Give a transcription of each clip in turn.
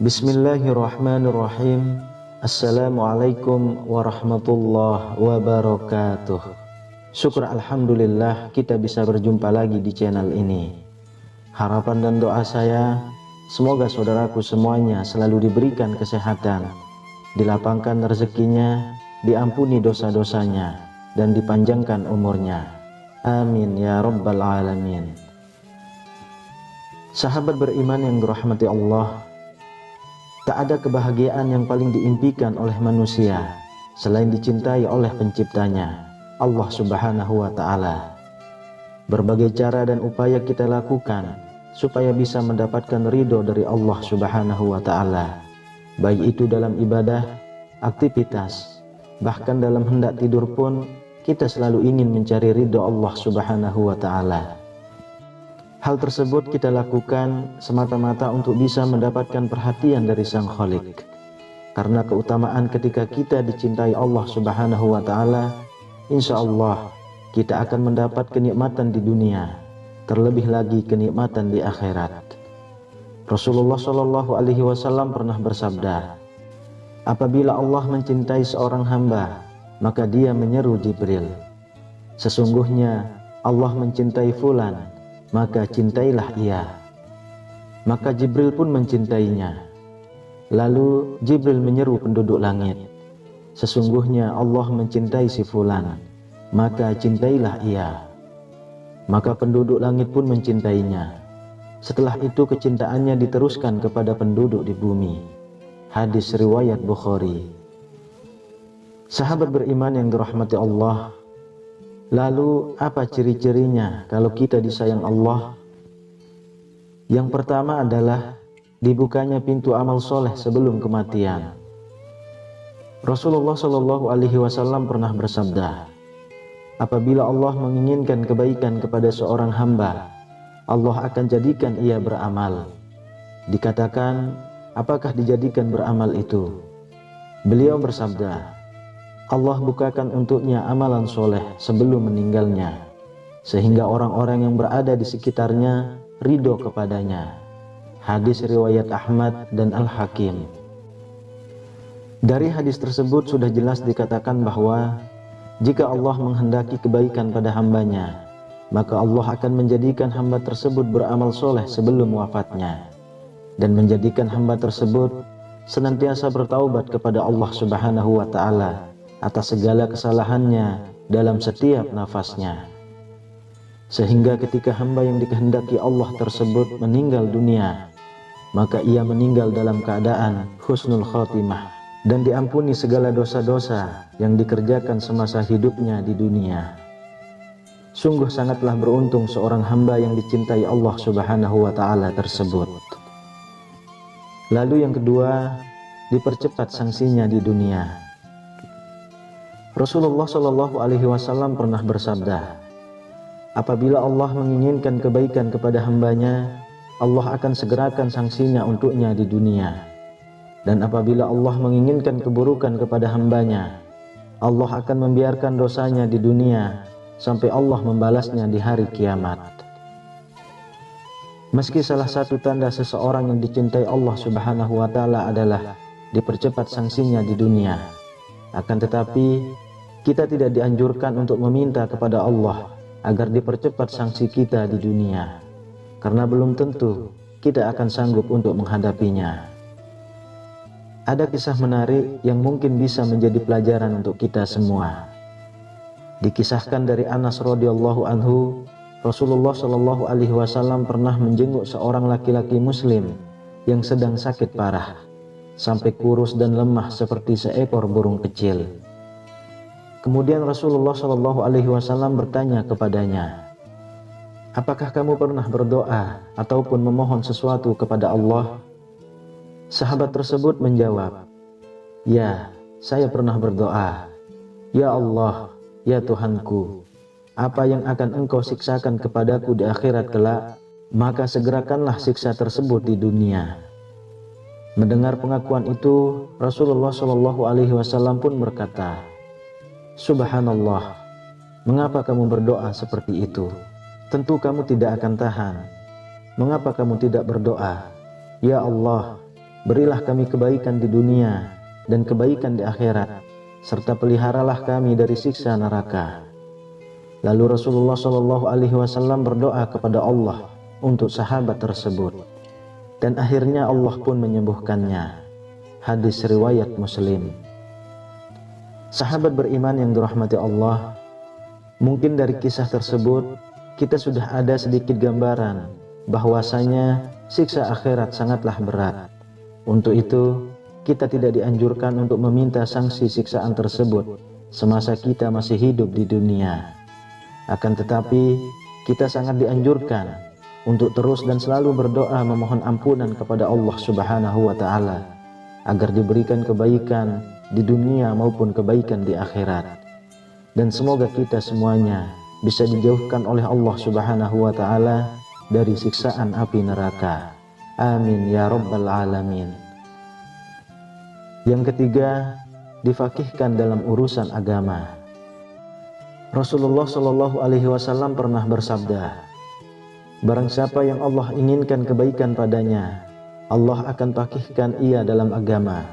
Bismillahirrahmanirrahim. Assalamualaikum warahmatullahi wabarakatuh. Syukur alhamdulillah kita bisa berjumpa lagi di channel ini. Harapan dan doa saya, semoga saudaraku semuanya selalu diberikan kesehatan, dilapangkan rezekinya, diampuni dosa-dosanya, dan dipanjangkan umurnya. Amin ya rabbal alamin. Sahabat beriman yang dirahmati Allah, tak ada kebahagiaan yang paling diimpikan oleh manusia selain dicintai oleh penciptanya, Allah Subhanahu wa Ta'ala. Berbagai cara dan upaya kita lakukan supaya bisa mendapatkan ridho dari Allah Subhanahu wa Ta'ala, baik itu dalam ibadah, aktivitas, bahkan dalam hendak tidur pun kita selalu ingin mencari ridho Allah Subhanahu wa Ta'ala. Hal tersebut kita lakukan semata-mata untuk bisa mendapatkan perhatian dari Sang Khalik. Karena keutamaan ketika kita dicintai Allah Subhanahu wa Ta'ala, insya Allah kita akan mendapat kenikmatan di dunia, terlebih lagi kenikmatan di akhirat. Rasulullah Shallallahu Alaihi Wasallam pernah bersabda, apabila Allah mencintai seorang hamba, maka dia menyeru Jibril, sesungguhnya Allah mencintai fulan, maka cintailah ia. Maka Jibril pun mencintainya. Lalu Jibril menyeru penduduk langit, sesungguhnya Allah mencintai si fulan, maka cintailah ia. Maka penduduk langit pun mencintainya. Setelah itu kecintaannya diteruskan kepada penduduk di bumi. Hadis riwayat Bukhari. Sahabat beriman yang dirahmati Allah, lalu apa ciri-cirinya kalau kita disayang Allah? Yang pertama adalah dibukanya pintu amal soleh sebelum kematian. Rasulullah Shallallahu Alaihi Wasallam pernah bersabda, apabila Allah menginginkan kebaikan kepada seorang hamba, Allah akan jadikan ia beramal. Dikatakan, apakah dijadikan beramal itu? Beliau bersabda, Allah bukakan untuknya amalan soleh sebelum meninggalnya, sehingga orang-orang yang berada di sekitarnya ridho kepadanya. Hadis riwayat Ahmad dan Al-Hakim. Dari hadis tersebut sudah jelas dikatakan bahwa jika Allah menghendaki kebaikan pada hambanya, maka Allah akan menjadikan hamba tersebut beramal soleh sebelum wafatnya, dan menjadikan hamba tersebut senantiasa bertaubat kepada Allah Subhanahu wa Ta'ala atas segala kesalahannya dalam setiap nafasnya, sehingga ketika hamba yang dikehendaki Allah tersebut meninggal dunia, maka ia meninggal dalam keadaan husnul khotimah dan diampuni segala dosa-dosa yang dikerjakan semasa hidupnya di dunia. Sungguh sangatlah beruntung seorang hamba yang dicintai Allah Subhanahu wa Ta'ala tersebut. Lalu yang kedua, dipercepat sanksinya di dunia. Rasulullah Shallallahu Alaihi Wasallam pernah bersabda, apabila Allah menginginkan kebaikan kepada hambanya, Allah akan segerakan sanksinya untuknya di dunia. Dan apabila Allah menginginkan keburukan kepada hambanya, Allah akan membiarkan dosanya di dunia sampai Allah membalasnya di hari kiamat. Meski salah satu tanda seseorang yang dicintai Allah Subhanahu wa Ta'ala adalah dipercepat sanksinya di dunia, akan tetapi kita tidak dianjurkan untuk meminta kepada Allah agar dipercepat sanksi kita di dunia, karena belum tentu kita akan sanggup untuk menghadapinya. Ada kisah menarik yang mungkin bisa menjadi pelajaran untuk kita semua. Dikisahkan dari Anas radhiyallahu anhu, Rasulullah Shallallahu Alaihi Wasallam pernah menjenguk seorang laki-laki Muslim yang sedang sakit parah, sampai kurus dan lemah seperti seekor burung kecil. Kemudian Rasulullah Shallallahu Alaihi Wasallam bertanya kepadanya, apakah kamu pernah berdoa ataupun memohon sesuatu kepada Allah? Sahabat tersebut menjawab, ya, saya pernah berdoa. Ya Allah, ya Tuhanku, apa yang akan Engkau siksakan kepadaku di akhirat kelak, maka segerakanlah siksa tersebut di dunia. Mendengar pengakuan itu, Rasulullah Shallallahu Alaihi Wasallam pun berkata, Subhanallah, mengapa kamu berdoa seperti itu? Tentu kamu tidak akan tahan. Mengapa kamu tidak berdoa, Ya Allah, berilah kami kebaikan di dunia dan kebaikan di akhirat, serta peliharalah kami dari siksa neraka. Lalu Rasulullah Shallallahu Alaihi Wasallam berdoa kepada Allah untuk sahabat tersebut, dan akhirnya Allah pun menyembuhkannya. Hadis riwayat Muslim. Sahabat beriman yang dirahmati Allah, mungkin dari kisah tersebut kita sudah ada sedikit gambaran bahwasanya siksa akhirat sangatlah berat. Untuk itu, kita tidak dianjurkan untuk meminta sanksi siksaan tersebut semasa kita masih hidup di dunia. Akan tetapi, kita sangat dianjurkan untuk terus dan selalu berdoa memohon ampunan kepada Allah Subhanahu wa Ta'ala agar diberikan kebaikan di dunia maupun kebaikan di akhirat. Dan semoga kita semuanya bisa dijauhkan oleh Allah Subhanahu wa Ta'ala dari siksaan api neraka. Amin ya rabbal alamin. Yang ketiga, difaqihkan dalam urusan agama. Rasulullah Shallallahu Alaihi Wasallam pernah bersabda, barang siapa yang Allah inginkan kebaikan padanya, Allah akan faqihkan ia dalam agama.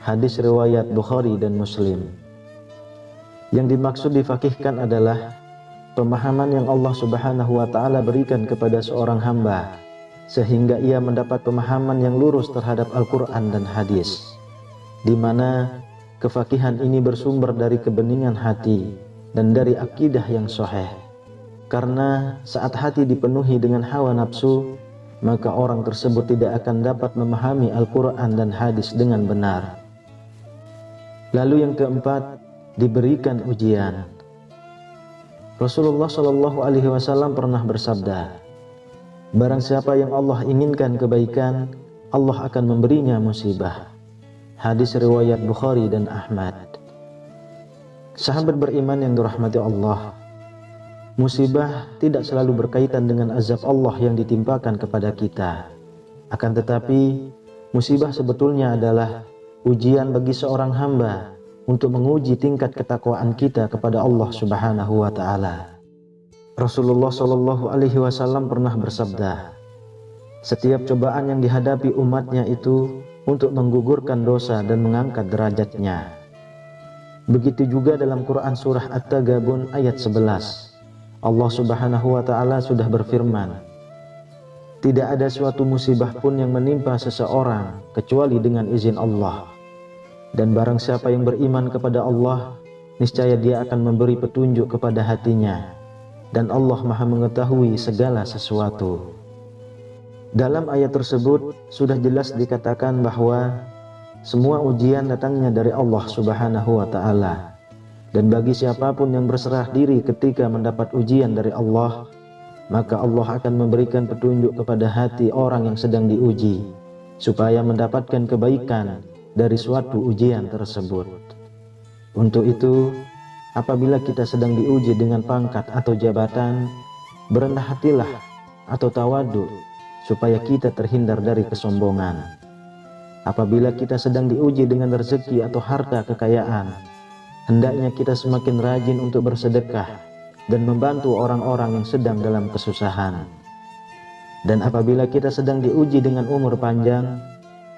Hadis riwayat Bukhari dan Muslim. Yang dimaksud difaqihkan adalah pemahaman yang Allah Subhanahu wa Ta'ala berikan kepada seorang hamba, sehingga ia mendapat pemahaman yang lurus terhadap Al-Quran dan hadis, di mana kefakihan ini bersumber dari kebeningan hati dan dari akidah yang sahih. Karena saat hati dipenuhi dengan hawa nafsu, maka orang tersebut tidak akan dapat memahami Al-Quran dan hadis dengan benar. Lalu yang keempat, diberikan ujian. Rasulullah Shallallahu Alaihi Wasallam pernah bersabda, barang siapa yang Allah inginkan kebaikan, Allah akan memberinya musibah. Hadis riwayat Bukhari dan Ahmad. Sahabat beriman yang dirahmati Allah, musibah tidak selalu berkaitan dengan azab Allah yang ditimpakan kepada kita. Akan tetapi, musibah sebetulnya adalah ujian bagi seorang hamba untuk menguji tingkat ketakwaan kita kepada Allah Subhanahu wa Ta'ala. Rasulullah Shallallahu Alaihi Wasallam pernah bersabda, setiap cobaan yang dihadapi umatnya itu untuk menggugurkan dosa dan mengangkat derajatnya. Begitu juga dalam Quran surah At-Taghabun ayat 11. Allah Subhanahu wa Ta'ala sudah berfirman, tidak ada suatu musibah pun yang menimpa seseorang kecuali dengan izin Allah. Dan barang siapa yang beriman kepada Allah, niscaya dia akan memberi petunjuk kepada hatinya, dan Allah Maha mengetahui segala sesuatu. Dalam ayat tersebut sudah jelas dikatakan bahwa semua ujian datangnya dari Allah Subhanahu wa Ta'ala. Dan bagi siapapun yang berserah diri ketika mendapat ujian dari Allah, maka Allah akan memberikan petunjuk kepada hati orang yang sedang diuji, supaya mendapatkan kebaikan dari suatu ujian tersebut. Untuk itu, apabila kita sedang diuji dengan pangkat atau jabatan, berendah hatilah atau tawadu, supaya kita terhindar dari kesombongan. Apabila kita sedang diuji dengan rezeki atau harta kekayaan, hendaknya kita semakin rajin untuk bersedekah dan membantu orang-orang yang sedang dalam kesusahan. Dan apabila kita sedang diuji dengan umur panjang,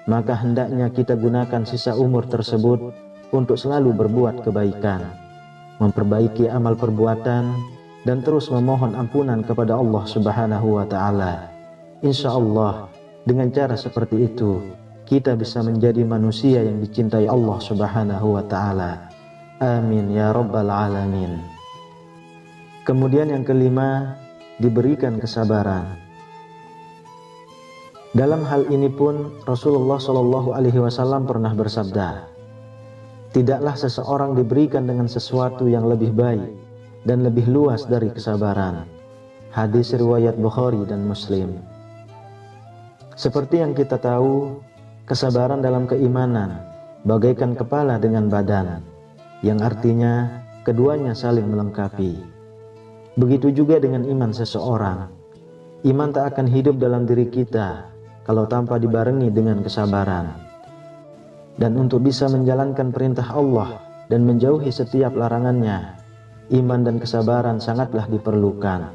maka hendaknya kita gunakan sisa umur tersebut untuk selalu berbuat kebaikan, memperbaiki amal perbuatan, dan terus memohon ampunan kepada Allah Subhanahu wa Ta'ala. Insya Allah, dengan cara seperti itu, kita bisa menjadi manusia yang dicintai Allah Subhanahu wa Ta'ala. Amin ya rabbal alamin. Kemudian yang kelima, diberikan kesabaran. Dalam hal ini pun Rasulullah Shallallahu Alaihi Wasallam pernah bersabda, tidaklah seseorang diberikan dengan sesuatu yang lebih baik dan lebih luas dari kesabaran. Hadis riwayat Bukhari dan Muslim. Seperti yang kita tahu, kesabaran dalam keimanan bagaikan kepala dengan badan. yang artinya keduanya saling melengkapi. Begitu juga dengan iman seseorang. Iman tak akan hidup dalam diri kita kalau tanpa dibarengi dengan kesabaran. Dan untuk bisa menjalankan perintah Allah dan menjauhi setiap larangannya, iman dan kesabaran sangatlah diperlukan.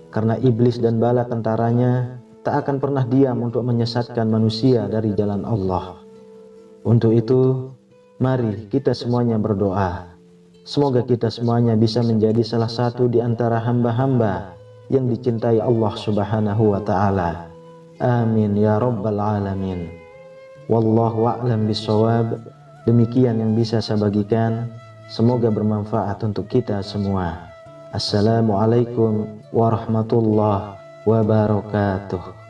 Karena iblis dan bala tentaranya tak akan pernah diam untuk menyesatkan manusia dari jalan Allah. Untuk itu, mari kita semuanya berdoa. Semoga kita semuanya bisa menjadi salah satu di antara hamba-hamba yang dicintai Allah Subhanahu wa ta'ala. Amin ya rabbal alamin. Wallahu a'lam bishawab. Demikian yang bisa saya bagikan. Semoga bermanfaat untuk kita semua. Assalamualaikum warahmatullahi wabarakatuh.